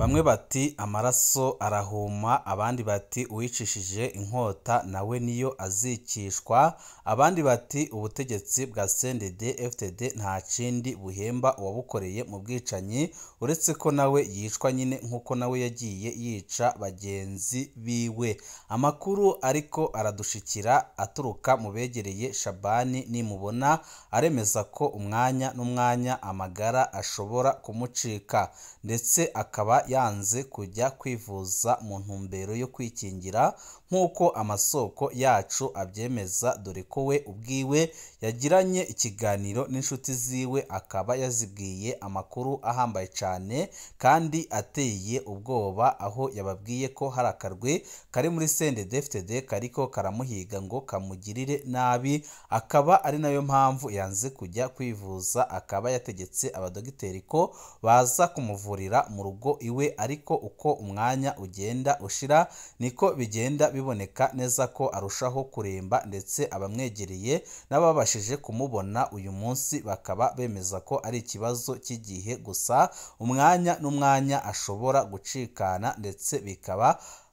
Bamwe bati amaraso arahuma, abandi bati uwicishije inkota nawe niyo azicishwa, abandi bati ubutegetsi bwa CNDD-FDD nta kindi buhemba uwabukoreye mu bwicanyi uretse ko nawe yicwa nyine nk'uko nawe yagiye yica bagenzi biwe. Amakuru ariko aradushikira aturuka mu begereye Shabani nimubona aremeza ko umwanya n'umwanya amagara ashobora kumucika ndetse akaba yanze kujya kwivuza mu ntumbero yo kwikingira nk'uko amasoko yacu abyemeza, dore ko we ubwiwe yagiranye ikiganiro n'inshuti ziwe akaba yazibwiye amakuru ahambaye cyane kandi ateye ubwoba, aho yababwiye ko hari akarwe kari muri CNDD-FDD kariko karamuhiga ngo kamugirire nabi, akaba ari nayo mpamvu yanze kujya kwivuza, akaba yategetse abadogiteri ko baza kumuvurira mu rugo iwe, ariko uko umwanya ugenda ushira niko bigenda biboneka neza ko arushaho kuremba, ndetse abamwegereye n'ababashije kumubona uyu munsi bakaba bemeza ko ari ikibazo cy'igihe gusa, umwanya n'umwanya ashobora gucikana, ndetse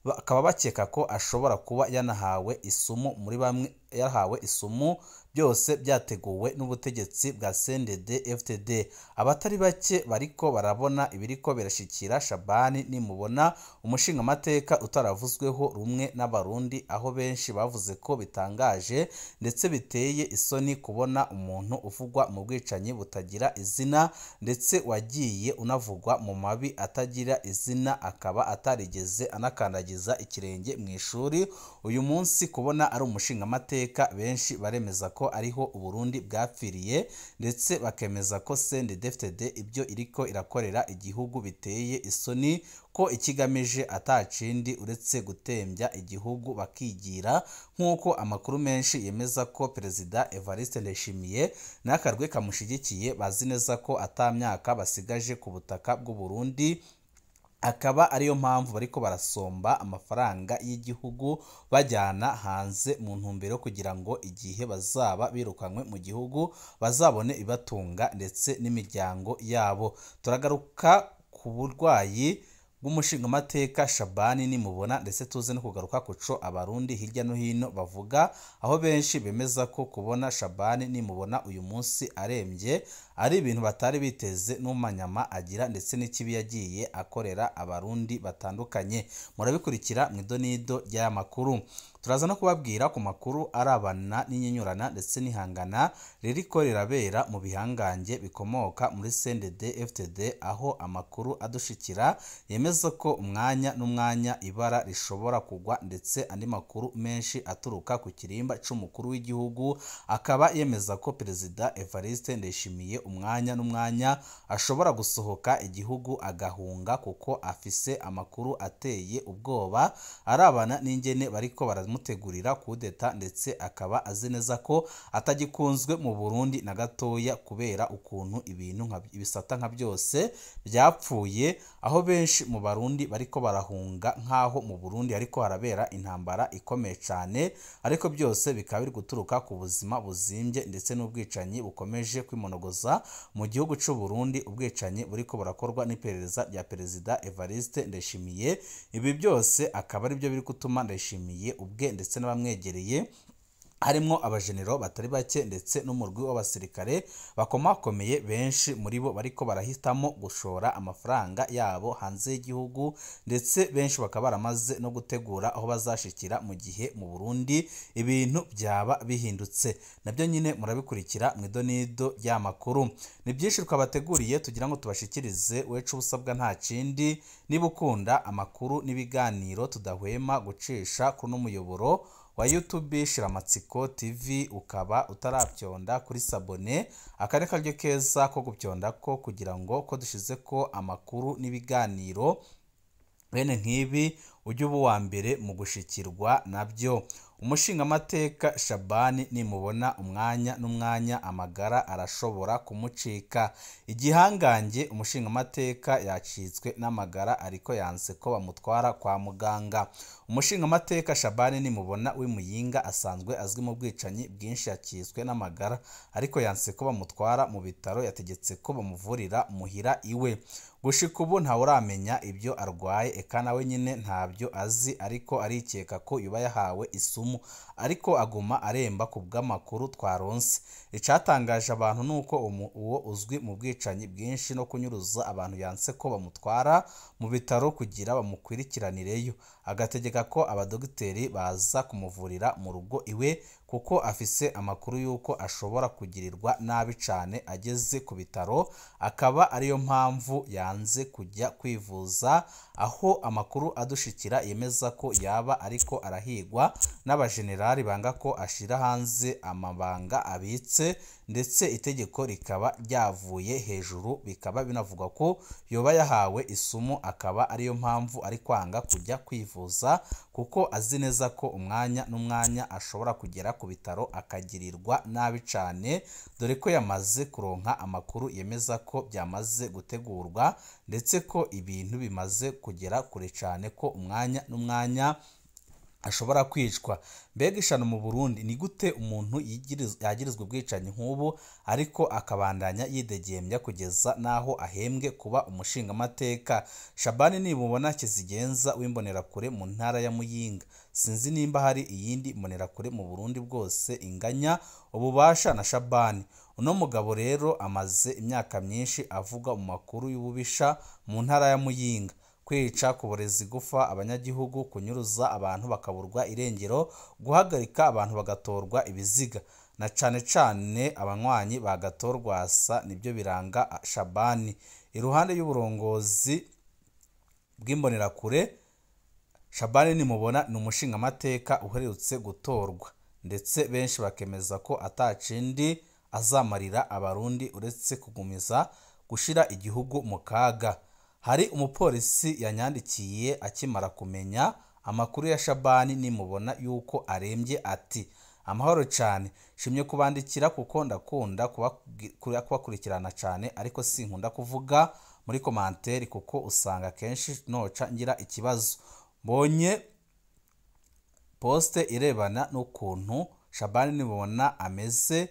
bakaba bakeka ko ashobora kuba yanahawe isumu muri bamwe, yahawe isumu, byose byateguwe n'ubutegetsi bwa CNDD-FDD. Abatari bake bariko barabona ibiriko birashikira Shabani nimubona, umushingamateka utaravuzweho rumwe n'abarundi, aho benshi bavuze ko bitangaje ndetse biteye isoni kubona umuntu uvugwa mu bwicanyi butagira izina ndetse wagiye unavugwa mu mabi atagira izina, akaba atarigeze anakandagiza ikirenge mu ishuri, uyu munsi kubona ari umushingamateka benshi baremeza ko ariho Uburundi bwapfiriye, ndetse bakemeza ko CNDD-FDD ibyo iriko irakorera igihugu biteye isoni, ko ikigamije atacindi uretse gutembya igihugu bakigira, nk'uko amakuru menshi yemeza ko Perezida Evariste Ndayishimiye n'akarwe kamushigikiye bazi neza ko atamyaka basigaje ku butaka bw'u Burundi, akaba ariyo mpamvu bariko barasomba amafaranga y'igihugu bajyana hanze mu ntumbero kugira ngo igihe bazaba birukanywe mu gihugu bazabone ibatunga ndetse n'imiryango yabo. Turagaruka ku burwayi bw'umushingamateka Shabani nimubona, ndetse tuze no kugaruka kuco abarundi hirya no hino bavuga, aho benshi bemeza ko kubona Shabani nimubona uyu munsi arembye ari ibintu batari biteze n'umanyama agira, ndetse n'ikibi yagiye akorera abarundi batandukanye. Murabikurikira mu idonido ry'aya makuru. Turaza no kubabwira ku makuru arabana n'inyinyurana ndetse n'ihangana ririko rirabera mu bihangange bikomoka muri CNDD-FDD, aho amakuru adushikira yemeza ko umwanya n'umwanya ibara rishobora kugwa, ndetse andi makuru menshi aturuka ku kirimba c'umukuru w'igihugu akaba yemeza ko Perezida Evariste Ndayishimiye umwanya n'umwanya ashobora gusohoka igihugu agahunga, kuko afise amakuru ateye ubwoba arabana n'ingene bariko baramutegurira kudeta, ndetse akaba azi neza ko atagikunzwe mu Burundi na gatoya kubera ukuntu ibintu ibisata nka byose byapfuye, aho benshi mu Barundi bariko barahunga nk'aho mu Burundi ariko harabera intambara ikomeye cyane, ariko byose bikaba biri guturuka ku buzima buzimbye ndetse n'ubwicanyi bukomeje kwimonogoza mu gihugu cy'u Burundi, ubwicanyi buriko burakorwa n'iperereza rya Perezida Evariste Ndayishimiye. Ibi byose akaba ari byo biri gutuma Ndayishimiye ubwe ndetse n'abamwegereye harimo abajenero batari bake ndetse n'umurwi w'abasirikare bakomakomeye, benshi muri bo bariko barahitamo gushora amafaranga yabo hanze y'igihugu, ndetse benshi bakaba baramaze no gutegura aho bazashikira mu gihe mu Burundi ibintu byaba bihindutse. Nabyo nyine murabikurikira mu idonido ry'amakuru. Ni byinshi twabateguriye tugira ngo tubashikirize, wecu ubusabwa nta kindi, niba ukunda amakuru n'ibiganiro tudahwema gucisha kuri uno muyoboro wa YouTube Shiramatsiko TV, ukaba utarabyonda kuri sabone, akari karyo keza ko gubyonda ko kugira ngo ko dushize ko amakuru n'ibiganiro bene nk'ibi ujye uba uwa mbere mu gushikirwa nabyo. Umushingamateka Shabani nimubona umwanya n'umwanya amagara arashobora kumucika. Igihangange umushingamateka yacitswe n'amagara ariko yanse ko bamutwara kwa muganga. Umushingamateka Shabani nimubona w'Imuyinga asanzwe azwi mu bwicanyi bwinshi, yacitswe n'amagara ariko yanse ko bamutwara mu bitaro, yategetse ko bamuvurira muhira iwe. gushika ubu ntawe uramenya ibyo arwaye, eka nawe nyine ntabyo azi, ariko arikeka ko yuba yahawe isumu, ariko aguma aremba ku bw'amakuru twaronse. Icatangaje abantu nuko uwo uzwi mu bwicanyi bwinshi no kunyuruza abantu yanse ko bamutwara mu bitaro kugira bamukwirikiranireyo, agategeka ko abadogiteri baza kumuvurira mu rugo iwe kuko afise amakuru yuko ashobora kugirirwa nabi cane ageze ku bitaro, akaba ariyo mpamvu yanze kujya kwivuza, aho amakuru adushikira yemeza ko yaba ariko arahigwa n'abajenerali banga ko ashira hanze amabanga abitse, ndetse itegeko rikaba ryavuye hejuru, bikaba binavugwa ko yoba yahawe isumu, akaba ariyo mpamvu ari kwanga kujya kwivuza kuko azi neza ko umwanya n'umwanya ashobora kugera ku bitaro akagirirwa nabi cane, dore ko yamaze kuronka amakuru yemeza ko byamaze gutegurwa ndetse ko ibintu bimaze kugera kure cane ko umwanya n'umwanya ashobora kwicwa. Mbega ishano mu Burundi ni gute umuntu yagirizwa ubwicanyi nk'ubu ariko akabandanya yidegembya kugeza naho ahembwe kuba umushingamateka? Shabani nimubona Kizigenza w'imbonerakure mu ntara ya Muyinga, sinzi nimba hari iyindi mbonerakure mu Burundi bwose inganya ububasha na Shabani. Uno mugabo rero amaze imyaka myinshi avuga mu makuru y'ububisha mu ntara ya Muyinga, kwica, kuboreza igufa abanyagihugu, kunyuruza abantu bakaburwa irengero, guhagarika abantu bagatorwa ibiziga, na cane cane abanywanyi bagatorwasa nibyo biranga Shabani. Iruhande y'uburongozi bw'imbonerakure, Shabani nimubona ni umushingamateka uherutse gutorwa, ndetse benshi bakemeza ko atacindi azamarira abarundi uretse kugumiza gushira igihugu mu kaga. Hari umupolisi yanyandikiye akimara kumenya amakuru ya Shabani nimubona yuko arembye, ati amahoro cyane, shimye kubandikira kuko ndakunda kubakurikirana cyane, ariko sinkunda kuvuga muri komanteri kuko usanga kenshi noca ngira ikibazo. Mbonye poste irebana n'ukuntu Shabani nimubona ameze,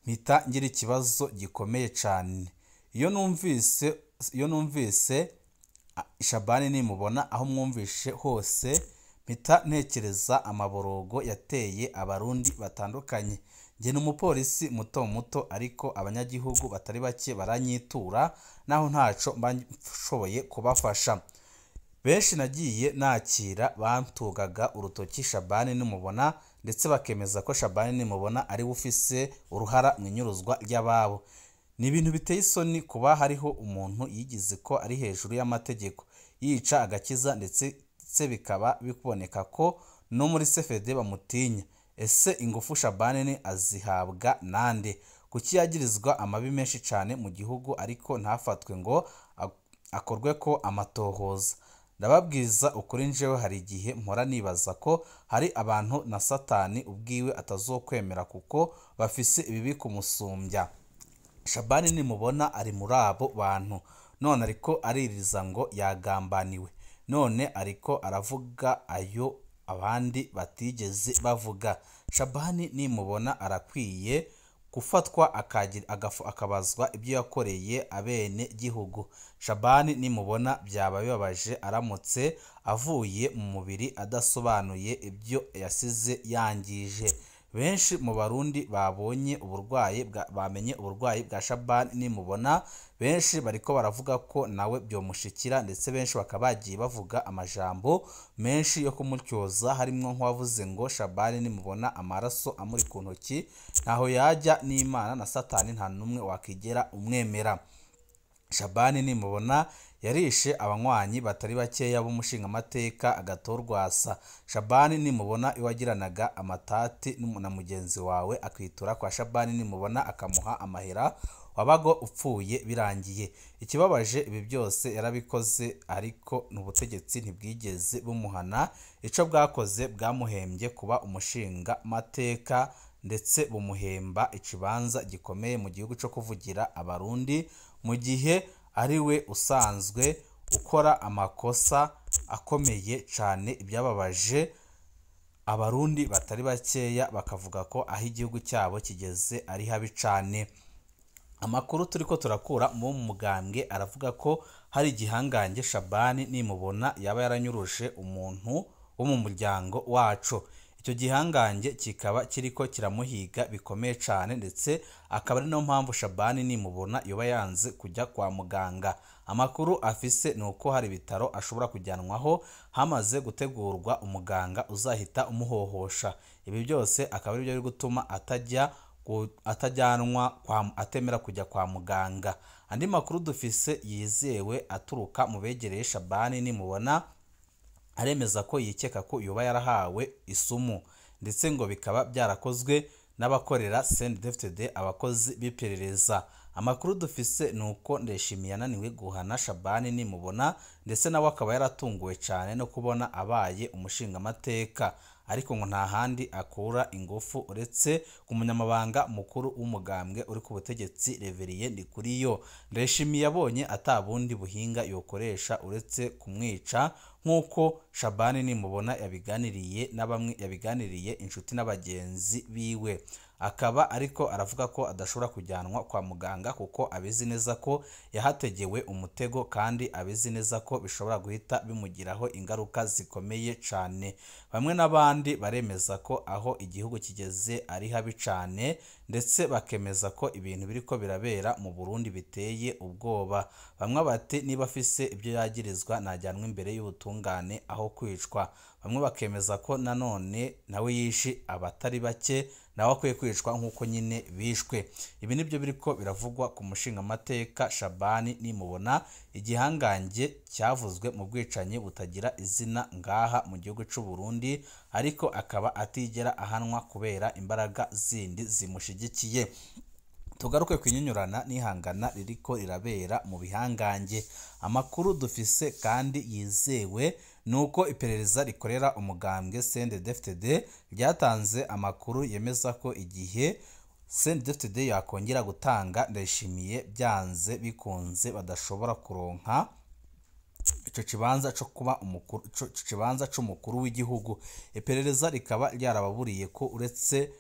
mpita ngira ikibazo gikomeye cyane. Iyo numvise Shabani nimubona aho mwumvishe hose, mpita ntekereza amaborogo yateye abarundi batandukanye. Nge ni umupolisi muto muto, ariko abanyagihugu batari bake baranyitura naho ntaco mba nshoboye kubafasha. Benshi nagiye nakira bantugaga urutoki Shabani nimubona, ndetse bakemeza ko Shabani nimubona ari ufise uruhara mu inyuruzwa ry'ababo. Ni ibintu biteye isoni kuba hariho umuntu yigize ko ari hejuru y'amategeko, yica agakiza, ndetse bikaba bikuboneka ko no muri CFD bamutinya. Ese ingufu Shabani azihabwa nande? Kuki yagirizwa amabi menshi cyane mu gihugu ariko ntafatwe ngo akorwe ko amatohoza? Ndababwiza ukuri, njewe hari igihe mpora nibaza ko hari abantu na Satani ubwiwe atazokwemera kuko bafise ibibi kumusumbya. Shabani nimubona ari muri abo bantu, none ariko aririza ngo yagambaniwe, none ariko aravuga ayo abandi batigeze bavuga. Shabani nimubona arakwiye gufatwa akabazwa ibyo yakoreye abene gihugu. Shabani nimubona byaba bibabaje aramutse avuye mu mubiri adasobanuye ibyo yasize yangije. Benshi mu barundi bamenye uburwayi bwa Shabani nimubona, benshi bariko baravuga ko nawe byomushikira, ndetse benshi bakaba bagiye bavuga amajambo menshi yo kumutyoza, harimo nk'uwavuze ngo Shabani nimubona amaraso amuri ku ntoki ntaho yajya, n'Imana na Satani nta numwe wakigera umwemera. Shabani nimubona yarishe abanywanyi batari bakeya b'umushingamateka agatorwasa. Shabani nimubona iwagiranaga amatati na mugenzi wawe akwitura kwa Shabani nimubona akamuha amahera, wabago upfuye birangiye. Ikibabaje ibi byose yarabikoze, ariko n'ubutegetsi ntibwigeze bumuhana. Ico bwakoze bwamuhembye kuba umushingamateka, ndetse bumuhemba ikibanza gikomeye mu gihugu cyo kuvugira abarundi, mu gihe ari we usanzwe ukora amakosa akomeye cyane. Ibyababaje abarundi batari bakeya bakavuga ko aho igihugu cyabo kigeze ari habi cyane. Amakuru turiko turakura mu mugambwe aravuga ko hari igihangange Shabani nimubona yaba yaranyuruje umuntu wo mu muryango wacu. Icyo gihangange kikaba kiriko kiramuhiga bikomeye cyane, ndetse akaba ari no mpamvu Shabani nimubona yoba yanze kujya kwa muganga. Amakuru afise nuko hari bitaro ashobora kujyanwaho hamaze gutegurwa umuganga uzahita umuhohosha. Ibi byose akaba ari byo biri gutuma atajyanwa atemera kujya kwa muganga. Andi makuru dufise yizewe aturuka mu begereye Shabani nimubona aremeza ko yikeka ko yoba yarahawe isumu, ndetse ngo bikaba byarakozwe n'abakorera CNDD-FDD, abakozi b'iperereza. Amakuru dufise nuko Ndayishimiye yananiwe guhana Shabani nimubona, ndetse nawe akaba yaratunguwe cyane no kubona abaye umushingamateka, ariko ngo nta handi akura ingufu uretse ku munyamabanga mukuru w'umugambwe uri ku butegetsi Reverien Ndikuriyo. Ndayishimiye yabonye atabundi buhinga yokoresha uretse kumwica, nk'uko Shabani nimubona yabiganiriye na bamwe yabiganiriye inshuti n'abagenzi biwe. Akaba ariko aravuga ko adashobora kujyanwa kwa muganga kuko abizi neza ko yahategewe umutego, kandi abizi neza ko bishobora guhita bimugiraho ingaruka zikomeye cyane. Bamwe n'abandi baremeza ko aho igihugu kigeze ari habi cyane, ndetse bakemeza ko ibintu biriko birabera mu Burundi biteye ubwoba. Bamwe bati niba afise ibyo yagirizwa najyanwa imbere y'ubutungane aho kwicwa. Bamwe bakemeza ko nanone nawe yishi abatari bake nawe akwiye kwicwa nk'uko nyine bishwe. Ibi nibyo biriko biravugwa ku mushingamateka Shabani nimubona, igihangange cyavuzwe mu bwicanyi butagira izina ngaha mu gihugu cy'u Burundi, ariko akaba atigera ahanwa kubera imbaraga zindi zimushigikiye. Tugaruke kwinyunyurana n'ihangana ririko rirabera mu bihangange. Amakuru dufise kandi yizewe nuko iperereza rikorera umugambwe CNDD-FDD ryatanze amakuru yemeza ko igihe CNDD-FDD yakongera gutanga Ndayishimiye byanze bikunze badashobora kuronka ico kibanza cyo kuba umukuru, ico kibanza c'umukuru w'igihugu. Iperereza rikaba ryarababuriye ko uretse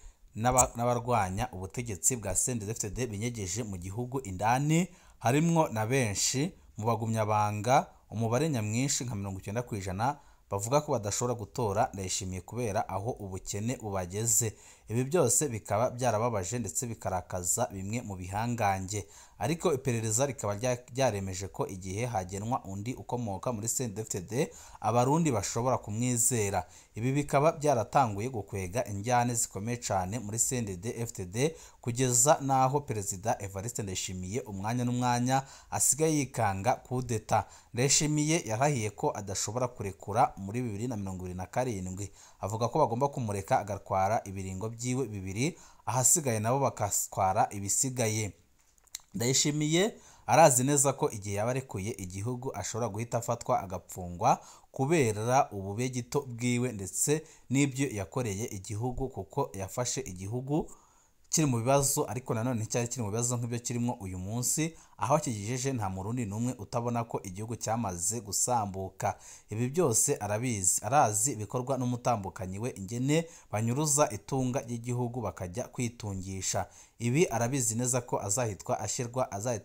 n'abarwanya ubutegetsi bwa CNDD-FDD binyegeje mu gihugu indani, harimwo na benshi mu bagumyabanga, umubare nyamwinshi nka 90% bavuga ko badashobora gutora Ndayishimiye kubera aho ubukene bubageze. Ibi byose bikaba byarababaje ndetse bikarakaza bimwe mu bihangange, ariko iperereza rikaba ryaremeje ko igihe hagenwa undi ukomoka muri CNDD-FDD abarundi bashobora kumwizera. Ibi bikaba byaratanguye gukwega injyane zikomeye cyane muri CNDD-FDD, kugeza naho Perezida Evariste Ndayishimiye umwanya n'umwanya asigaye yikanga kudeta. Ndayishimiye yarahiye ko adashobora kurekura muri 2027, avuga ko bagomba kumureka agatwara ibiringo byiwe bibiri, ahasigaye nabo bakatwara ibisigaye. Ndayishimiye arazi neza ko igihe yabarekuye igihugu ashobora guhita afatwa agapfungwa kubera ububegito bwiwe ndetse n'ibyo yakoreye igihugu, kuko yafashe igihugu kiri mu bibazo, ariko nanone cyari kiri mu bibazo nk'ibyo kirimo uyu munsi, aho kigejeje nta murundi numwe utabona ko igihugu cyamaze gusambuka. Ibi byose arabizi, arazi bikorwa n'umutambukanyi we ingene banyuruza itunga ry'igihugu bakajya kwitungisha. Ibi arabizi neza ko azahita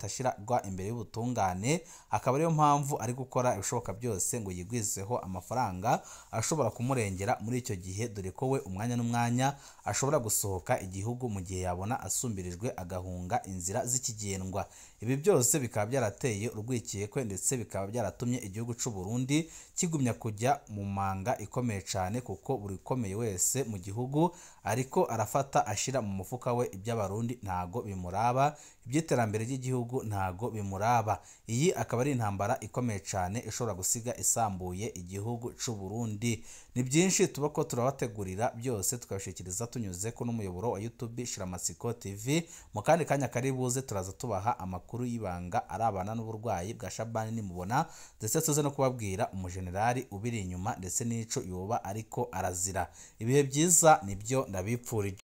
ashirwa imbere y'ubutungane, akaba ariyo mpamvu ari gukora ibishoboka byose ngo yigwizeho amafaranga ashobora kumurengera muri icyo gihe, dore ko we umwanya n'umwanya ashobora gusohoka igihugu mu gihe yabona asumbirijwe agahunga inzira z'ikigendwa. Ibi byose bikaba byarateye urwikekwe ndetse bikaba byaratumye igihugu cy'u Burundi kigumya kujya mu manga ikomeye cyane, kuko buri ukomeye wese mu gihugu ariko arafata ashira mu mufuka we iby'abarundi ntago bimuraba, iby'iterambere ry'igihugu ntago bimuraba. Iyi akaba ari intambara ikomeye cyane ishobora gusiga isambuye igihugu cy'u Burundi. Ni byinshi tuba ko turabategurira byose tukabishikiriza tunyuze ku n'umuyoboro wa YouTube Shiramatsiko TV. Mu kandi kanya kari buze turaza tubaha amakuru y'ibanga arabana n'uburwayi bwa Shabani nimubona, ndetse tuze no kubabwira umujenerali ubiri inyuma ndetse n'ico yoba ariko arazira. Ibihe byiza nibyo ndabipfurije.